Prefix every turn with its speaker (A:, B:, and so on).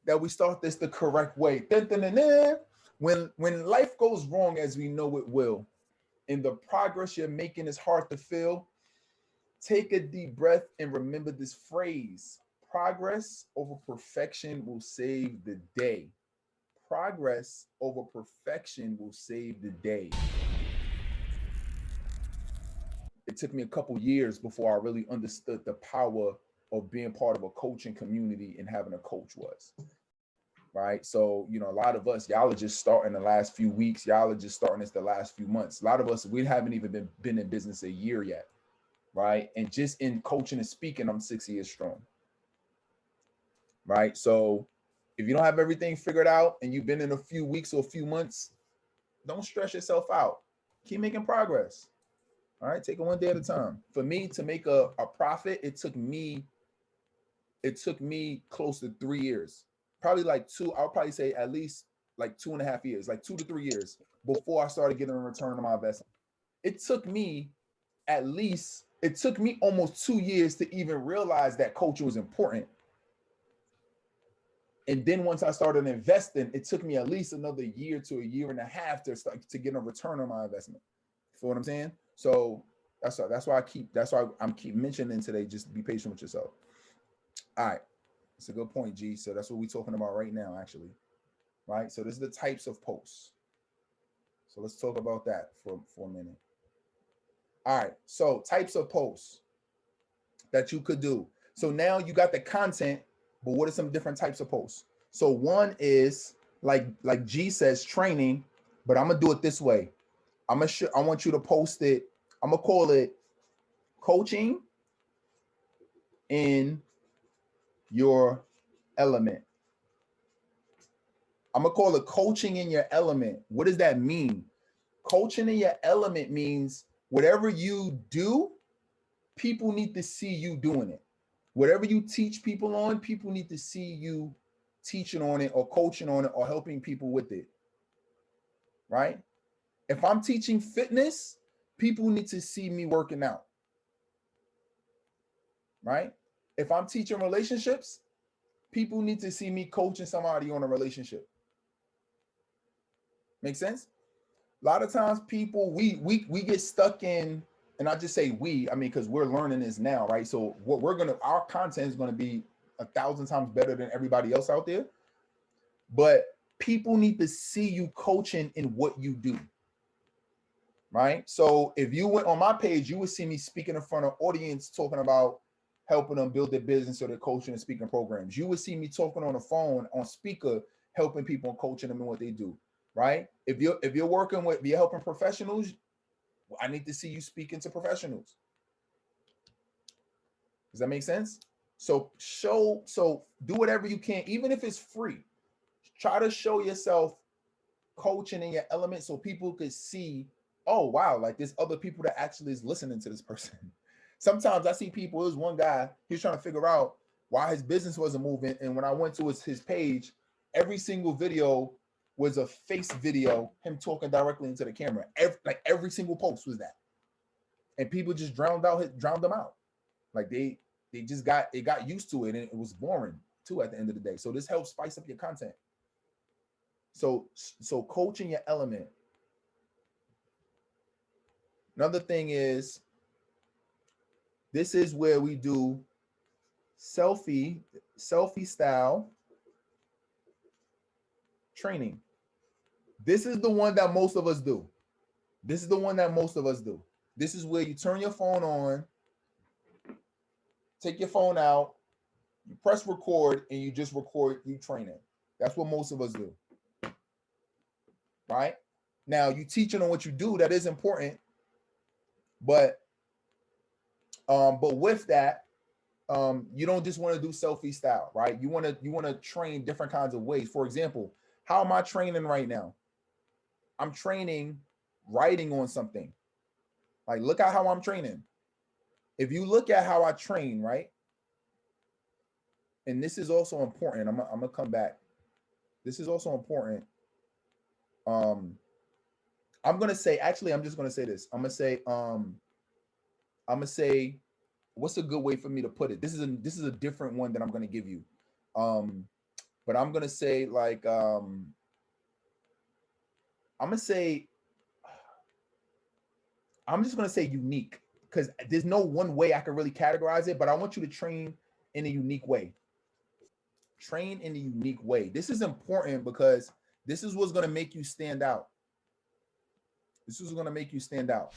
A: that we start this the correct way. Dun, dun, dun, dun. When life goes wrong as we know it will, and the progress you're making is hard to feel, take a deep breath and remember this phrase. Progress over perfection will save the day. Progress over perfection will save the day. It took me a couple years before I really understood the power of being part of a coaching community and having a coach was. Right. So, a lot of us, y'all are just starting the last few weeks. Y'all are just starting this the last few months. A lot of us, we haven't even been in business a year yet. Right. And just in coaching and speaking, I'm 6 years strong. Right. So if you don't have everything figured out and you've been in a few weeks or a few months, don't stress yourself out. Keep making progress. All right. Take it one day at a time. For me to make a profit, it took me close to 3 years. Probably like two, I'll probably say at least like 2.5 years, like 2 to 3 years before I started getting a return on my investment. It took me almost 2 years to even realize that coaching was important. And then once I started investing, it took me at least another year to a year and a half to start to get a return on my investment. You feel what I'm saying? So that's why I'm keep mentioning today, just be patient with yourself. All right. It's a good point, G. So that's what we're talking about right now, actually. Right? So this is the types of posts. So let's talk about that for a minute. All right. So types of posts that you could do. So now you got the content, but what are some different types of posts? So one is like G says, training, but I'm gonna do it this way. I want you to post it. I'm gonna call it coaching in your element. I'm gonna call it coaching in your element. What does that mean? Coaching in your element means whatever you do, people need to see you doing it. Whatever you teach people on, people need to see you teaching on it or coaching on it or helping people with it. Right? If I'm teaching fitness, people need to see me working out. Right? If I'm teaching relationships, people need to see me coaching somebody on a relationship. Make sense? A lot of times people, we get stuck in, and I just say we, I mean, because we're learning this now, right? So our content is gonna be 1,000 times better than everybody else out there. But people need to see you coaching in what you do. Right? So if you went on my page, you would see me speaking in front of audience talking about helping them build their business or their coaching and speaking programs. You would see me talking on the phone on speaker, helping people and coaching them in what they do. Right? If you're helping professionals, I need to see you speaking to professionals. Does that make sense? So do whatever you can, even if it's free. Try to show yourself coaching in your element so people could see, oh wow, like there's other people that actually is listening to this person. Sometimes I see people, there's one guy, he's trying to figure out why his business wasn't moving. And when I went to his page, every single video was a face video, him talking directly into the camera. Every single post was that. And people just drowned them out. Like they got used to it, and it was boring too at the end of the day. So this helps spice up your content. So coaching your element. Another thing is, this is where we do selfie style training. This is the one that most of us do. This is where you turn your phone on, take your phone out, you press record, and you just record you training. That's what most of us do. Right? Now, you teaching on what you do, that is important. But with that, you don't just want to do selfie style, right? You want to train different kinds of ways. For example, how am I training right now? I'm training writing on something. Like, look at how I'm training. If you look at how I train, right? And this is also important. I'm gonna come back. This is also important. I'm gonna say, actually, I'm just gonna say this. I'm gonna say, what's a good way for me to put it? This is a different one that I'm gonna give you. but I'm gonna say like I'm gonna say I'm just gonna say unique because there's no one way I can really categorize it, but I want you to train in a unique way. Train in a unique way. This is important because this is what's gonna make you stand out. This is gonna make you stand out.